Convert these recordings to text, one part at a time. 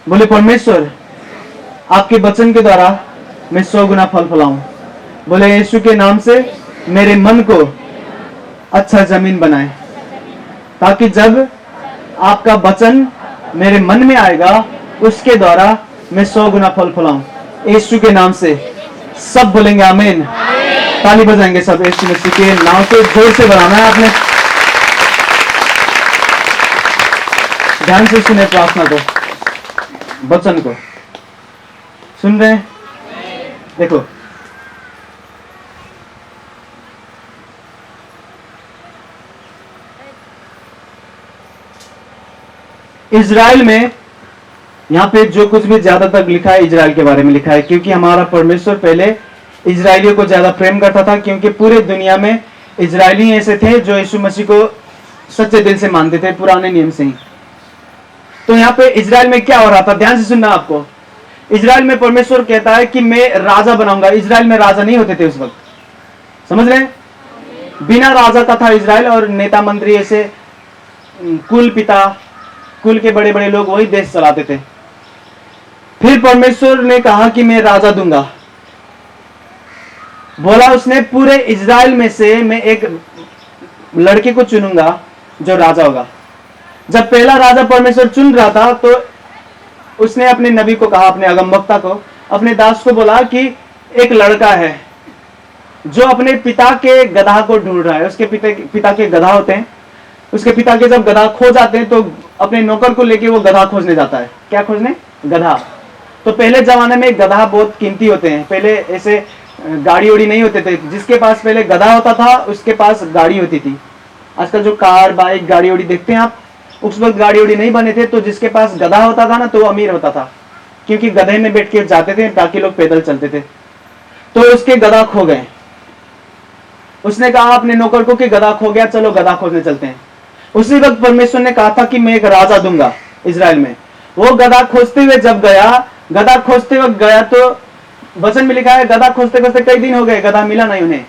बोले परमेश्वर आपके वचन के द्वारा मैं 100 गुना फल फलाऊं। बोले यीशु के नाम से मेरे मन को अच्छा जमीन बनाए, ताकि जब आपका वचन मेरे मन में आएगा उसके द्वारा मैं 100 गुना फल फलाऊं। यीशु के नाम से सब बोलेंगे आमीन। ताली बजाएंगे सब यीशु मसीह के नाम से। जोर से बनाना है आपने। ध्यान से सुने प्रार्थना को, वचन को सुन रहे हैं। देखो इजराइल में यहाँ पे जो कुछ भी ज्यादातर लिखा है इजराइल के बारे में लिखा है, क्योंकि हमारा परमेश्वर पहले इजराइलियों को ज्यादा प्रेम करता था, क्योंकि पूरे दुनिया में इजराइली ऐसे थे जो यीशु मसीह को सच्चे दिल से मानते थे, पुराने नियम से ही। तो यहाँ पे इजराइल में क्या हो रहा था, ध्यान से सुनना आपको। इजराइल में परमेश्वर कहता है कि मैं राजा बनाऊंगा। इजराइल में राजा नहीं होते थे उस वक्त, समझ रहे हैं? बिना राजा का था इजराइल, और नेता मंत्री ऐसे कुल पिता, कुल के बड़े बड़े लोग वही देश चलाते थे। फिर परमेश्वर ने कहा कि मैं राजा दूंगा। बोला उसने पूरे इजराइल में से मैं एक लड़के को चुनूंगा जो राजा होगा। जब पहला राजा परमेश्वर चुन रहा था तो उसने अपने नबी को कहा, अपने अगमवक्ता को, अपने दास को बोला कि एक लड़का है जो अपने पिता के गधा को ढूंढ रहा है। उसके पिता के गधा होते हैं, उसके पिता के जब गधा खो जाते हैं तो अपने नौकर को लेके वो गधा खोजने जाता है। क्या खोजने? गधा। तो पहले जमाने में गधा बहुत कीमती होते हैं। पहले ऐसे गाड़ी उड़ी नहीं होते थे। जिसके पास पहले गधा होता था उसके पास गाड़ी होती थी। आजकल जो कार बाइक गाड़ी उड़ी देखते हैं आप, उस वक्त गाड़ी उड़ी नहीं बने थे। तो जिसके पास गधा होता था ना तो वो अमीर होता था, क्योंकि गधे में बैठ के जाते थे, बाकी लोग पैदल चलते थे। तो उसके गधा खो गए। उसने कहा अपने नौकर को कि गधा खो गया, चलो गधा खोजने चलते हैं। उसी वक्त परमेश्वर ने कहा था कि मैं एक राजा दूंगा इजराइल में। वो गधा खोजते हुए जब गया, गधा खोजते वक्त गया तो वचन में लिखा है गधा खोजते खोजते कई दिन हो गए, गधा मिला नहीं उन्हें।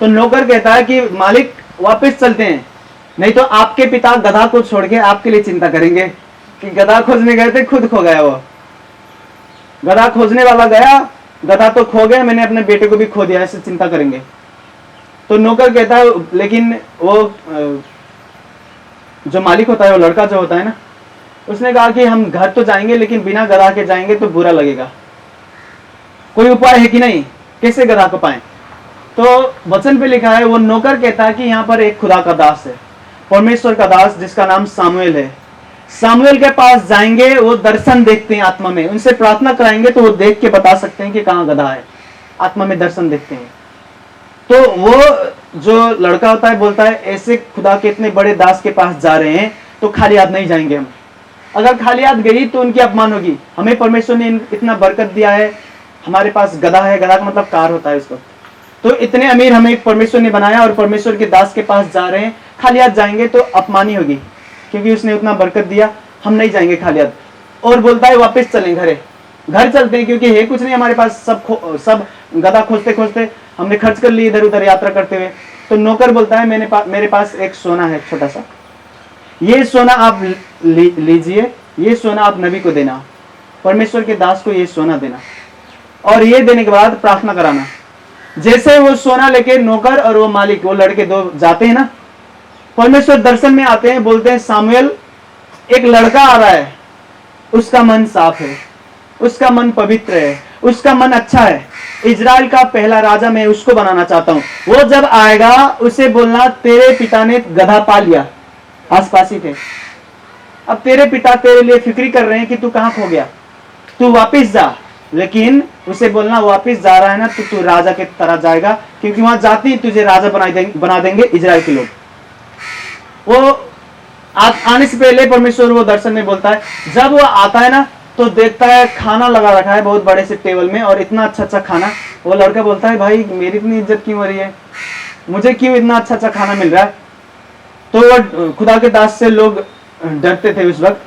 तो नौकर कहता है कि मालिक वापस चलते हैं, नहीं तो आपके पिता गधा को छोड़ के आपके लिए चिंता करेंगे कि गधा खोजने गए थे, खुद खो गया। वो गधा खोजने वाला गया, गधा तो खो गया, मैंने अपने बेटे को भी खो दिया, ऐसे चिंता करेंगे। तो नौकर कहता है, लेकिन वो जो मालिक होता है, वो लड़का जो होता है ना, उसने कहा कि हम घर तो जाएंगे लेकिन बिना गधा के जाएंगे तो बुरा लगेगा। कोई उपाय है कि नहीं, कैसे गधा को पाएं? तो वचन पे लिखा है, वो नौकर कहता है कि यहाँ पर एक खुदा का दास है, परमेश्वर का दास जिसका नाम सामुएल है। सामुएल के पास जाएंगे, वो दर्शन देखते हैं आत्मा में, उनसे प्रार्थना कराएंगे तो वो देख के बता सकते हैं कि कहाँ गधा है। आत्मा में दर्शन देखते हैं। तो वो जो लड़का होता है बोलता है ऐसे खुदा के इतने बड़े दास के पास जा रहे हैं तो खाली हाथ नहीं जाएंगे हम। अगर खाली हाथ गई तो उनकी अपमान होगी। हमें परमेश्वर ने इतना बरकत दिया है, हमारे पास गधा है, गधा का मतलब कार होता है उसको। तो इतने अमीर हमें परमेश्वर ने बनाया और परमेश्वर के दास के पास जा रहे हैं, खाली हाथ जाएंगे तो अपमानी होगी, क्योंकि उसने उतना बरकत दिया, हम नहीं जाएंगे खाली हाथ। और बोलता है वापस चलें घर चलते हैं, क्योंकि है कुछ नहीं हमारे पास, सब गधा खोजते खोजते हमने खर्च कर ली इधर उधर यात्रा करते हुए। तो नौकर बोलता है मेरे पास एक सोना है छोटा सा, ये सोना आप लीजिए, ये सोना आप नबी को देना, परमेश्वर के दास को ये सोना देना, और ये देने के बाद प्रार्थना कराना। जैसे वो सोना लेके नौकर और वो मालिक, वो लड़के दो जाते हैं ना, परमेश्वर दर्शन में आते हैं, बोलते हैं सामुएल एक लड़का आ रहा है, उसका मन साफ है, उसका मन पवित्र है, उसका मन अच्छा है, इजराइल का पहला राजा मैं उसको बनाना चाहता हूं। वो जब आएगा उसे बोलना तेरे पिता ने गधा पा लिया, आसपास ही थे, अब तेरे पिता तेरे लिए फिक्री कर रहे हैं कि तू कहां खो गया, तू वापिस जा। लेकिन उसे बोलना वापिस जा रहा है ना तो तू राजा के तरह जाएगा, क्योंकि वहां जाते ही तुझे राजा बना देंगे इजराइल के लोग। वो आने से पहले परमेश्वर वो दर्शन में बोलता है, जब वो आता है ना तो देखता है खाना लगा रखा है बहुत बड़े से टेबल में, और इतना अच्छा अच्छा खाना। वो लड़का बोलता है भाई मेरी इतनी इज्जत क्यों हो रही है, मुझे क्यों इतना अच्छा अच्छा खाना मिल रहा है। तो वो खुदा के दास से लोग डरते थे उस वक्त,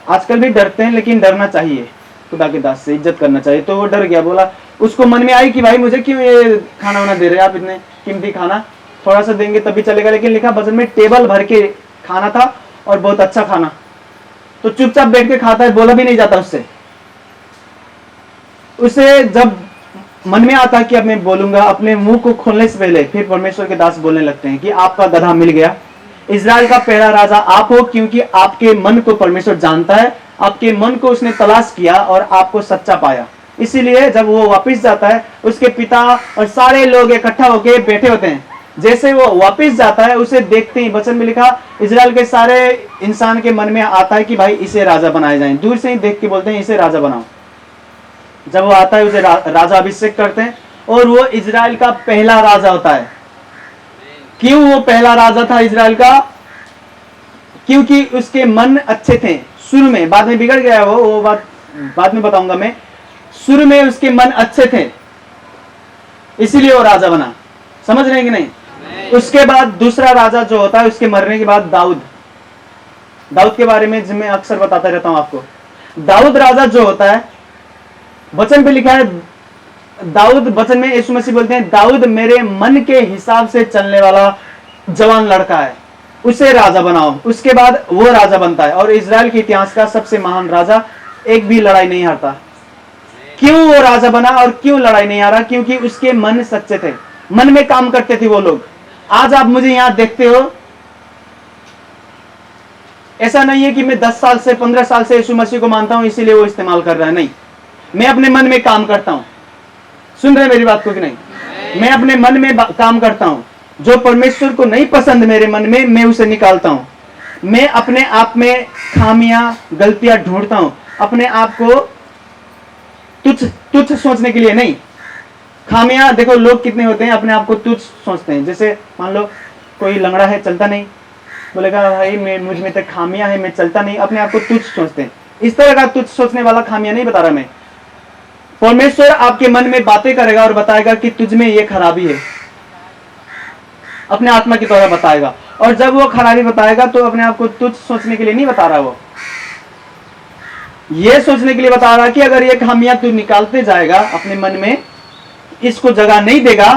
आजकल भी डरते हैं, लेकिन डरना चाहिए, खुदा के दास से इज्जत करना चाहिए। तो वो डर गया, बोला, उसको मन में आई कि भाई मुझे क्यों ये खाना वाना दे रहे हैं आप, इतने कीमती खाना, थोड़ा सा देंगे तभी चलेगा। लेकिन लिखा वचन में टेबल भर के खाना था और बहुत अच्छा खाना। तो चुपचाप बैठ के खाता है, बोला भी नहीं जाता उससे। उसे जब मन में आता कि अब मैं बोलूंगा, अपने मुंह को खोलने से पहले फिर परमेश्वर के दास बोलने लगते हैं कि आपका गधा मिल गया, इजराइल का पहला राजा आप हो, क्योंकि आपके मन को परमेश्वर जानता है, आपके मन को उसने तलाश किया और आपको सच्चा पाया। इसीलिए जब वो वापस जाता है, उसके पिता और सारे लोग इकट्ठा होके बैठे होते हैं। जैसे वो वापस जाता है, उसे देखते ही वचन में लिखा, इजराइल के सारे इंसान के मन में आता है कि भाई इसे राजा बनाया जाए। दूर से ही देख के बोलते हैं इसे राजा बनाओ। जब वो आता है, उसे राजा अभिषेक करते हैं और वो इजराइल का पहला राजा होता है। क्यों वो पहला राजा था इजराइल का? क्योंकि उसके मन अच्छे थे शुरू में, बाद में बिगड़ गया वो बात बाद में बताऊंगा मैं। शुरू में उसके मन अच्छे थे, इसीलिए वो राजा बना। समझ रहे हैं कि नहीं? उसके बाद दूसरा राजा जो होता है, उसके मरने के बाद दाऊद के बारे में मैं अक्सर बताता रहता हूं आपको। दाऊद राजा जो होता है, वचन पे लिखा है, दाऊद, वचन में यीशु मसीह बोलते हैं, दाऊद मेरे मन के हिसाब से चलने वाला जवान लड़का है, उसे राजा बनाओ। उसके बाद वो राजा बनता है और इजराइल के इतिहास का सबसे महान राजा, एक भी लड़ाई नहीं हारता। क्यों वो राजा बना और क्यों लड़ाई नहीं हारा? क्योंकि उसके मन सच्चे थे, मन में काम करते थे वो लोग। आज आप मुझे यहां देखते हो, ऐसा नहीं है कि मैं 10 साल से 15 साल से यीशु मसीह को मानता हूं इसीलिए वो इस्तेमाल कर रहा है, नहीं। मैं अपने मन में काम करता हूं। सुन रहे मेरी बात को कि नहीं? मैं अपने मन में काम करता हूं। जो परमेश्वर को नहीं पसंद मेरे मन में, मैं उसे निकालता हूं। मैं अपने आप में खामियां, गलतियां ढूंढता हूं, अपने आप को तुच्छ सोचने के लिए नहीं। खामियां, देखो लोग कितने होते हैं अपने आप को तुच्छ सोचते हैं। जैसे मान लो कोई लंगड़ा है, चलता नहीं, बोलेगा भाई मुझ में तो खामियां है, मैं चलता नहीं, अपने आप को तुच्छ सोचते हैं। इस तरह का तुच्छ सोचने वाला खामियां नहीं बता रहा मैं। परमेश्वर आपके मन में बातें करेगा और बताएगा कि तुझ में ये खराबी है, अपने आत्मा की तरह बताएगा। और जब वो खराबी बताएगा तो अपने आप को तुच्छ सोचने के लिए नहीं बता रहा, वो ये सोचने के लिए बता रहा कि अगर ये खामियां तू निकालते जाएगा अपने मन में, इसको जगह नहीं देगा,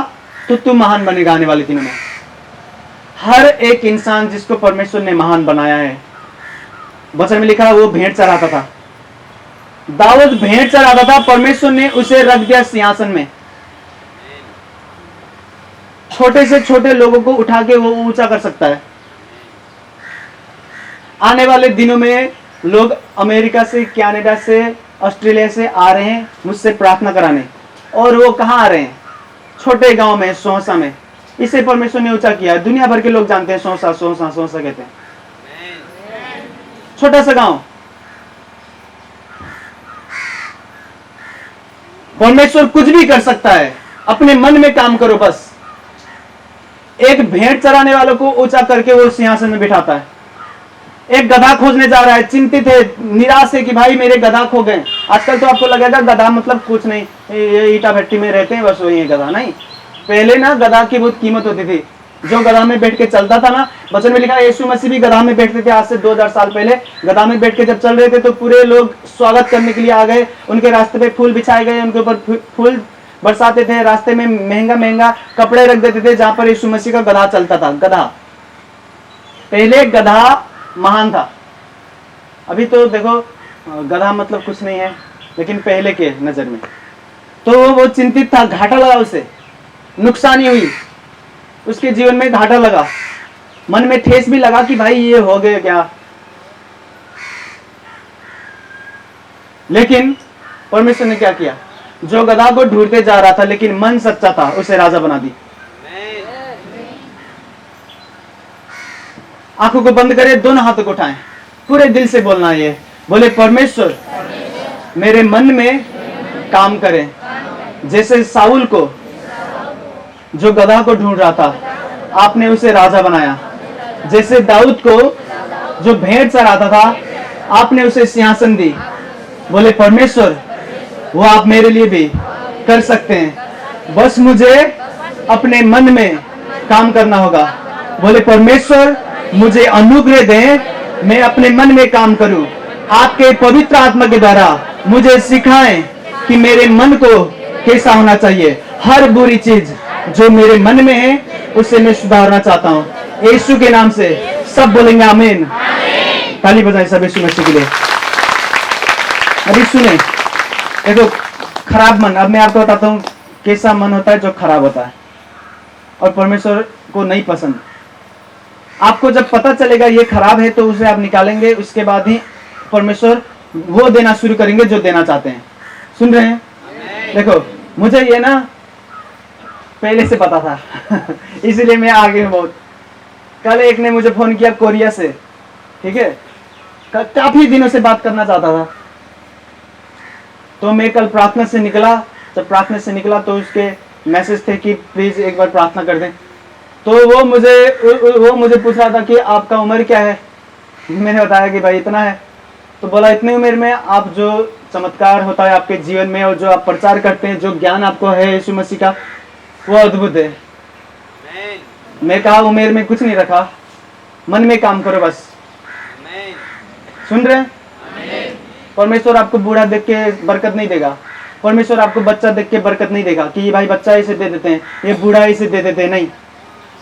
तो तू महान बनेगा आने वाले दिनों में। हर एक इंसान जिसको परमेश्वर ने महान बनाया है, वचन में लिखा है वो भेंट चढ़ाता था। दाऊद भेंट चढ़ाता था, परमेश्वर ने उसे रख दिया सिंहासन में। छोटे से छोटे लोगों को उठा के वो ऊंचा कर सकता है। आने वाले दिनों में लोग अमेरिका से, कनाडा से, ऑस्ट्रेलिया से आ रहे हैं मुझसे प्रार्थना कराने। और वो कहाँ आ रहे हैं? छोटे गांव में, सोहसा में। इसे परमेश्वर ने ऊंचा किया। दुनिया भर के लोग जानते हैं सोहसा, सोहसा, सोहसा कहते हैं, छोटा सा गांव। परमेश्वर कुछ भी कर सकता है, अपने मन में काम करो बस। एक भेंट चराने वालों को ऊंचा करके वो सिंहासन में बिठाता है। एक गधा खोजने जा रहा है, चिंतित है, निराश है कि भाई मेरे गधा खो गए। आजकल तो आपको लगेगा गधा मतलब कुछ नहीं, ये ईटा भट्टी में रहते हैं बस वही है गधा। नहीं, पहले ना गधा की बहुत कीमत होती थी। जो गधा में बैठ के चलता था ना, वचन में लिखा है यीशु मसीह भी गधा में बैठते थे। आज से 2000 साल पहले गधा में बैठ के जब चल रहे थे तो पूरे लोग स्वागत करने के लिए आ गए। उनके रास्ते पे फूल बिछाए गए, उनके ऊपर फूल बरसाते थे। रास्ते में महंगा महंगा कपड़े रख देते थे जहां पर यीशु मसीह का गधा चलता था। गधा, पहले गधा महान था। अभी तो देखो गधा मतलब कुछ नहीं है, लेकिन पहले के नजर में तो वो चिंतित था। घाटा लगा, उसे नुकसानी हुई, उसके जीवन में घाटा लगा, मन में ठेस भी लगा कि भाई ये हो गया क्या। लेकिन परमेश्वर ने क्या किया? जो गधा को ढूंढते जा रहा था लेकिन मन सच्चा था, उसे राजा बना दी। आंखों को बंद करें, दोनों हाथों को उठाएं, पूरे दिल से बोलना ये, बोले परमेश्वर मेरे मन में काम करें। जैसे साउल को, जो गधा को ढूंढ रहा था, आपने उसे राजा बनाया। जैसे दाऊद को, जो भेंट चढ़ाता था, आपने उसे सिंहासन दी। बोले परमेश्वर वो आप मेरे लिए भी कर सकते हैं, बस मुझे अपने मन में काम करना होगा। बोले परमेश्वर मुझे अनुग्रह दें, मैं अपने मन में काम करूं। आपके पवित्र आत्मा के द्वारा मुझे सिखाएं कि मेरे मन को कैसा होना चाहिए। हर बुरी चीज जो मेरे मन में है उसे मैं सुधारना चाहता हूं। यीशु के नाम से सब बोलेंगे आमीन। ताली बजाएं सब यीशु मसीह के लिए। अभी सुने, देखो खराब मन, अब मैं आपको बताता हूँ कैसा मन होता है जो खराब होता है और परमेश्वर को नहीं पसंद। आपको जब पता चलेगा ये खराब है तो उसे आप निकालेंगे, उसके बाद ही परमेश्वर वो देना शुरू करेंगे जो देना चाहते हैं। सुन रहे हैं? देखो मुझे ये ना पहले से पता था इसीलिए मैं आगे हूं बहुत। कल एक ने मुझे फोन किया कोरिया से, ठीक है, काफी दिनों से बात करना चाहता था। तो मैं कल प्रार्थना से निकला, जब प्रार्थना से निकला तो उसके मैसेज थे कि प्लीज एक बार प्रार्थना कर दें। तो वो मुझे पूछ रहा था कि आपका उम्र क्या है। मैंने बताया कि भाई इतना है। तो बोला इतनी उम्र में आप जो चमत्कार होता है आपके जीवन में और जो आप प्रचार करते हैं, जो ज्ञान आपको है यीशु मसीह का, वो अद्भुत है। मैं कहा उम्र में कुछ नहीं रखा, मन में काम करो बस। सुन रहे हैं? परमेश्वर आपको बूढ़ा देख के बरकत नहीं देगा, परमेश्वर आपको बच्चा देख के बरकत नहीं देगा कि भाई बच्चा इसे दे देते हैं, ये बूढ़ा इसे दे देते हैं, नहीं।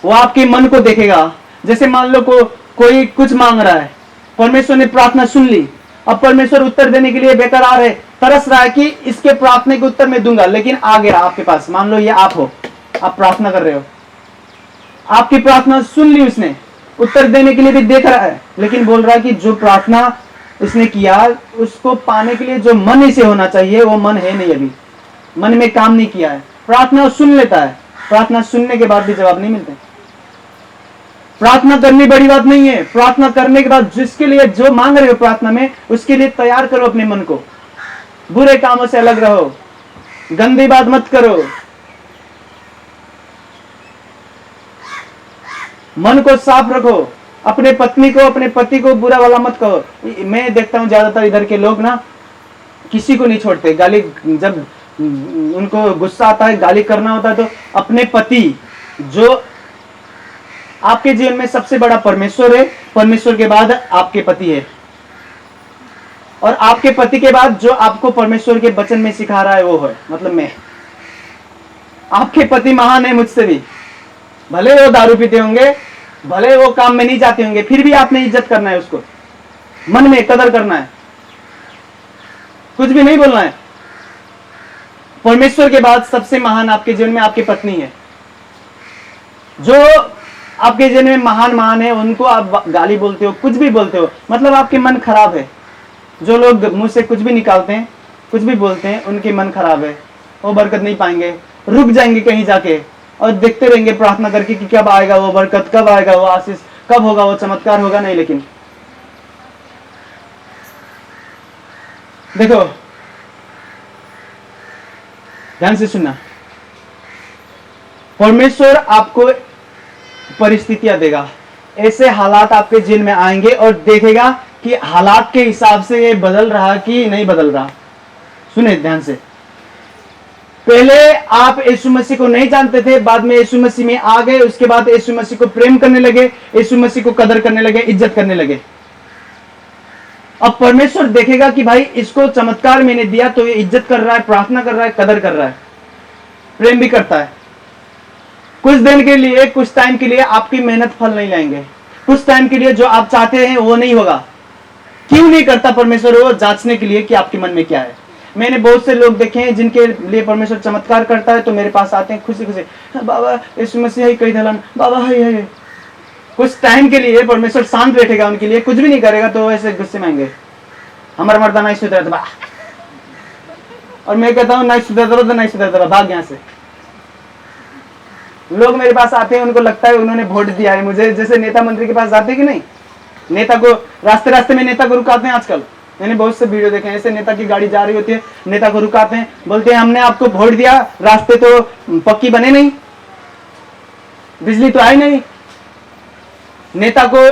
वो आपके मन को देखेगा। जैसे मान लो कोई कुछ मांग रहा है, परमेश्वर ने प्रार्थना सुन ली, अब परमेश्वर उत्तर देने के लिए बेकरार है, तरस रहा है कि इसके प्रार्थना के उत्तर मैं दूंगा, लेकिन आ गया आपके पास। मान लो ये आप हो, आप प्रार्थना कर रहे हो, आपकी प्रार्थना सुन ली उसने, उत्तर देने के लिए भी देख रहा है, लेकिन बोल रहा है कि जो प्रार्थना इसने किया उसको पाने के लिए जो मन इसे होना चाहिए वो मन है नहीं, अभी मन में काम नहीं किया है। प्रार्थना सुन लेता है, प्रार्थना सुनने के बाद भी जवाब नहीं मिलते। प्रार्थना करनी बड़ी बात नहीं है, प्रार्थना करने के बाद जिसके लिए जो मांग रहे हो प्रार्थना में, उसके लिए तैयार करो अपने मन को। बुरे कामों से अलग रहो, गंदी बात मत करो, मन को साफ रखो, अपने पत्नी को अपने पति को बुरा वाला मत कहो। मैं देखता हूं ज्यादातर इधर के लोग ना किसी को नहीं छोड़ते गाली, जब उनको गुस्सा आता है गाली करना होता है तो अपने पति, जो आपके जीवन में सबसे बड़ा परमेश्वर है, परमेश्वर के बाद आपके पति है, और आपके पति के बाद जो आपको परमेश्वर के वचन में सिखा रहा है वो है, मतलब मैं। आपके पति महान है मुझसे भी, भले वो दारू पीते होंगे, भले वो काम में नहीं जाते होंगे, फिर भी आपने इज्जत करना है, उसको मन में कदर करना है, कुछ भी नहीं बोलना है। परमेश्वर के बाद सबसे महान आपके जीवन में आपकी पत्नी है। जो आपके जीवन में महान है उनको आप गाली बोलते हो, कुछ भी बोलते हो, मतलब आपके मन खराब है। जो लोग मुंह से कुछ भी निकालते हैं, कुछ भी बोलते हैं, उनके मन खराब है, वो बरकत नहीं पाएंगे, रुक जाएंगे कहीं जाके और देखते रहेंगे प्रार्थना करके कि कब आएगा वो बरकत, कब आएगा वो आशीष, कब होगा वो चमत्कार, होगा नहीं। लेकिन देखो ध्यान से सुनना, परमेश्वर आपको परिस्थितियां देगा, ऐसे हालात आपके जीवन में आएंगे और देखेगा कि हालात के हिसाब से ये बदल रहा कि नहीं बदल रहा। सुने ध्यान से, पहले आप यीशु मसीह को नहीं जानते थे, बाद में यीशु मसीह में आ गए, उसके बाद यीशु मसीह को प्रेम करने लगे, यीशु मसीह को कदर करने लगे, इज्जत करने लगे। अब परमेश्वर देखेगा कि भाई इसको चमत्कार मैंने दिया तो ये इज्जत कर रहा है, प्रार्थना कर रहा है, कदर कर रहा है, प्रेम भी करता है। कुछ दिन के लिए, कुछ टाइम के लिए आपकी मेहनत फल नहीं लाएंगे, कुछ टाइम के लिए जो आप चाहते हैं वो नहीं होगा। क्यों नहीं करता परमेश्वर? वो जांचने के लिए कि आपके मन में क्या है। मैंने बहुत से लोग देखे हैं जिनके लिए परमेश्वर चमत्कार करता है तो मेरे पास आते हैं खुशी खुशी, बाबा यीशु मसीह ही कही दलन, बाबा है। कुछ टाइम के लिए परमेश्वर शांत बैठेगा उनके लिए, कुछ भी नहीं करेगा तो ऐसे गुस्से में आएंगे, हमारा मर्दा नहीं सुधरता, और मैं कहता हूँ नहीं सुधरता तो नहीं सुधरता, भाग यहाँ से। लोग मेरे पास आते हैं, उनको लगता है उन्होंने वोट दिया है मुझे, जैसे नेता मंत्री के पास जाते हैं कि नहीं, नेता को रास्ते में नेता को रुकाते हैं। आजकल मैंने बहुत से वीडियो देखे हैं, ऐसे नेता की गाड़ी जा रही होती है, नेता को रुकाते हैं, बोलते हैं हमने आपको वोट दिया, रास्ते तो पक्की बने नहीं, बिजली तो आई नहीं। नेता को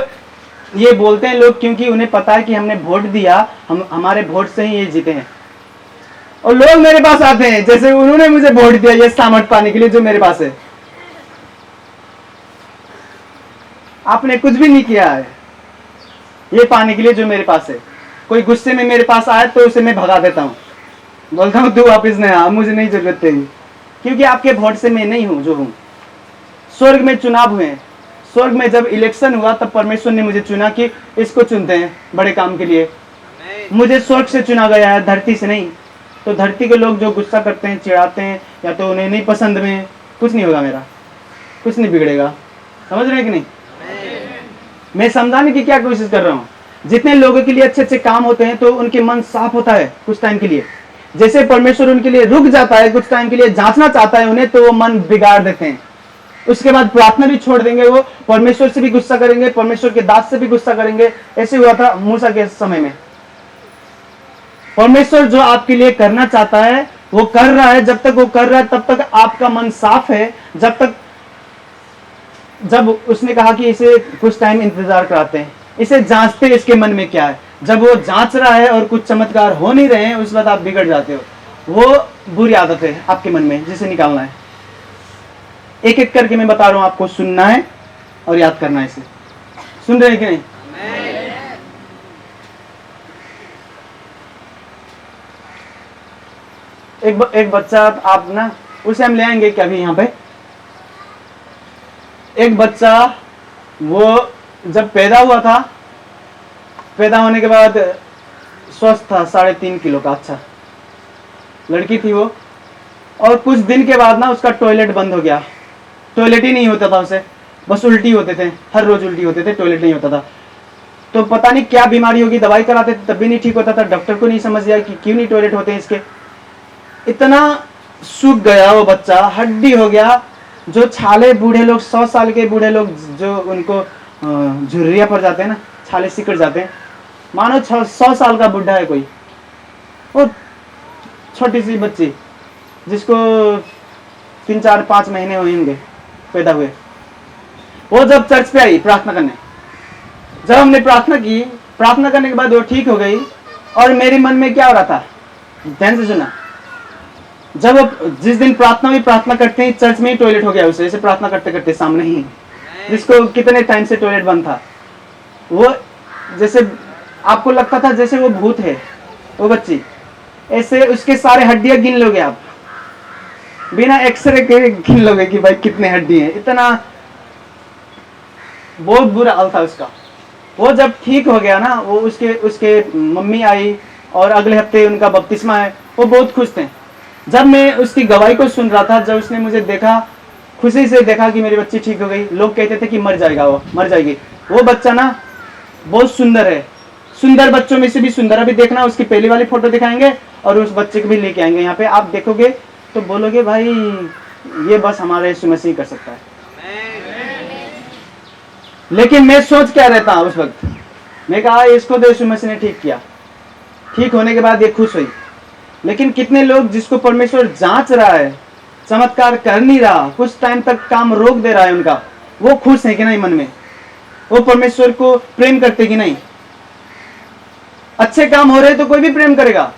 ये बोलते हैं लोग क्योंकि उन्हें पता है कि हमने वोट दिया, हमारे वोट से ही ये जीते हैं। और लोग मेरे पास आते हैं जैसे उन्होंने मुझे वोट दिया ये सामर्थ पाने के लिए जो मेरे पास है। आपने कुछ भी नहीं किया है ये पाने के लिए जो मेरे पास है। कोई गुस्से में मेरे पास आए तो उसे मैं भगा देता हूँ, बोलता हूँ तू वापिस नहीं आ, मुझे नहीं जरूरत तेरी, क्योंकि आपके वोट से मैं नहीं हूं जो हूं। स्वर्ग में चुनाव हुए, स्वर्ग में जब इलेक्शन हुआ तब परमेश्वर ने मुझे चुना कि इसको चुनते हैं बड़े काम के लिए। मुझे स्वर्ग से चुना गया है, धरती से नहीं। तो धरती के लोग जो गुस्सा करते हैं, चिढ़ाते हैं, या तो उन्हें नहीं पसंद में, कुछ नहीं होगा, मेरा कुछ नहीं बिगड़ेगा। समझ रहे हैं कि नहीं? मैं समझाने की क्या कोशिश कर रहा हूँ। जितने लोगों के लिए अच्छे अच्छे काम होते हैं तो उनके मन साफ होता है कुछ टाइम के लिए। जैसे परमेश्वर उनके लिए रुक जाता है कुछ टाइम के लिए, जांचना चाहता है उन्हें, तो वो मन बिगाड़ देते हैं। उसके बाद प्रार्थना भी छोड़ देंगे, वो परमेश्वर से भी गुस्सा करेंगे, परमेश्वर के दास से भी गुस्सा करेंगे। ऐसे हुआ था मूसा के समय में। परमेश्वर जो आपके लिए करना चाहता है वो कर रहा है। जब तक वो कर रहा है तब तक आपका मन साफ है। जब उसने कहा कि इसे कुछ टाइम इंतजार कराते हैं, इसे जांचते हैं इसके मन में क्या है। जब वो जांच रहा है और कुछ चमत्कार हो नहीं रहे हैं, उस वक्त आप बिगड़ जाते हो। वो बुरी आदत है आपके मन में जिसे निकालना है। एक एक करके मैं बता रहा हूं, आपको सुनना है और याद करना है इसे। सुन रहे हैं कि नहीं? एक बच्चा, आप ना उसे हम ले आएंगे क्या अभी यहाँ पे। एक बच्चा वो जब पैदा हुआ था, पैदा होने के बाद स्वस्थ था, 3.5 किलो का, अच्छा लड़की थी वो। और कुछ दिन के बाद ना उसका टॉयलेट बंद हो गया। टॉयलेट ही नहीं होता था उसे, बस उल्टी होते थे, हर रोज उल्टी होते थे, टॉयलेट नहीं होता था। तो पता नहीं क्या बीमारी होगी, दवाई कराते थे तब भी नहीं ठीक होता था। डॉक्टर को नहीं समझ आया कि क्यों नहीं टॉयलेट होते हैं इसके। इतना सूख गया वो बच्चा, हड्डी हो गया। जो छाले बूढ़े लोग, 100 साल के बूढ़े लोग जो उनको झुर्रिया पड़ जाते हैं ना, छाले सिकड़ जाते हैं, मानो 100 साल का बुढ़ा है कोई। वो छोटी सी बच्ची जिसको 3, 4, 5 महीने हुए होंगे पैदा हुए, वो जब चर्च पे आई प्रार्थना करने, जब हमने प्रार्थना की, प्रार्थना करने के बाद वो ठीक हो गई। और मेरे मन में क्या हो रहा था, ध्यान से सुना। जब वो जिस दिन प्रार्थना करते हैं, चर्च में ही टॉयलेट हो गया उसे, ऐसे प्रार्थना करते करते सामने ही, जिसको कितने टाइम से टॉयलेट बंद था। वो जैसे आपको लगता था जैसे वो भूत है वो बच्ची, ऐसे उसके सारे हड्डियां गिन लोगे आप, बिना एक्सरे के गिन लोगे कि भाई कितने हड्डी हैं। इतना बहुत बुरा हाल था उसका। वो जब ठीक हो गया ना, वो उसके मम्मी आई और अगले हफ्ते उनका बपतिस्मा है। वो बहुत खुश थे। जब मैं उसकी गवाही को सुन रहा था, जब उसने मुझे देखा, खुशी से देखा कि मेरी बच्ची ठीक हो गई। लोग कहते थे कि मर जाएगा, वो मर जाएगी। वो बच्चा ना बहुत सुंदर है, सुंदर बच्चों में से भी सुंदर। अभी देखना, उसकी पहली वाली फोटो दिखाएंगे और उस बच्चे को भी लेके आएंगे यहाँ पे। आप देखोगे तो बोलोगे भाई ये बस हमारा यीशु मसीह कर सकता है। लेकिन मैं सोच क्या रहता उस वक्त, मैं कहा इसको तो यीशु मसीह ने ठीक किया। ठीक होने के बाद ये खुश हुई। लेकिन कितने लोग जिसको परमेश्वर जांच रहा है, चमत्कार कर नहीं रहा, कुछ टाइम तक काम रोक दे रहा है उनका, वो खुश है कि नहीं मन में? वो परमेश्वर को प्रेम करते कि नहीं? अच्छे काम हो रहे तो कोई भी प्रेम करेगा,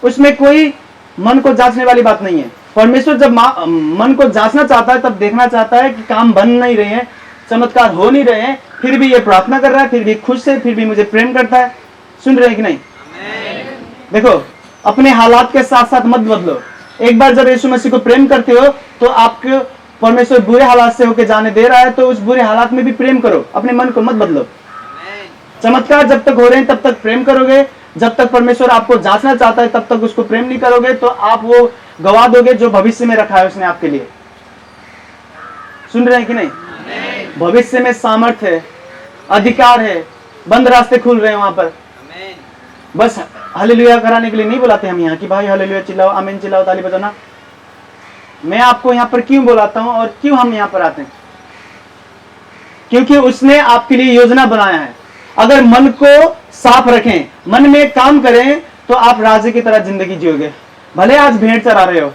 उसमें कोई मन को जांचने वाली बात नहीं है। परमेश्वर जब मन को जांचना चाहता है तब देखना चाहता है कि काम बन नहीं रहे हैं, चमत्कार हो नहीं रहे हैं, फिर भी ये प्रार्थना कर रहा है, फिर भी खुश है, फिर भी मुझे प्रेम करता है। सुन रहे हैं कि नहीं? देखो, अपने हालात के साथ साथ मत बदलो। एक बार जब यीशु मसीह को प्रेम करते हो तो आपको परमेश्वर बुरे हालात से होके जाने दे रहा है, तो उस बुरे हालात में भी प्रेम करो, अपने मन को मत बदलो। चमत्कार जब तक हो रहे हैं तब तक प्रेम करोगे, जब तक परमेश्वर आपको जांचना चाहता है तब तक उसको प्रेम नहीं करोगे, तो आप वो गवा दोगे जो भविष्य में रखा है उसने आपके लिए। सुन रहे हैं कि नहीं? भविष्य में सामर्थ्य है, अधिकार है, बंद रास्ते खुल रहे हैं वहां पर। बस हालेलुया कराने के लिए नहीं बुलाते हम यहाँ कि भाई हालेलुया चिल्लाओ, आमीन चिल्लाओ, ताली बजाओ ना। मैं आपको यहाँ पर क्यों बुलाता हूँ और क्यों हम यहाँ पर आते हैं? क्योंकि उसने आपके लिए योजना बनाया है। अगर मन को साफ रखें, मन में काम करें, तो आप राजे की तरह जिंदगी जियोगे। भले आज भेंट चढ़ा रहे हो,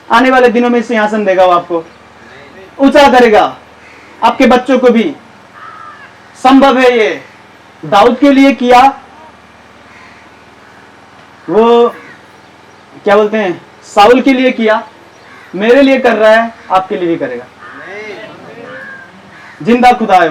आने वाले दिनों में सिंहासन देगा, वो आपको ऊंचा करेगा, आपके बच्चों को भी। संभव है ये। दाऊद के लिए किया, वो क्या बोलते हैं, साउल के लिए किया, मेरे लिए कर रहा है, आपके लिए भी करेगा। जिंदा खुदा है।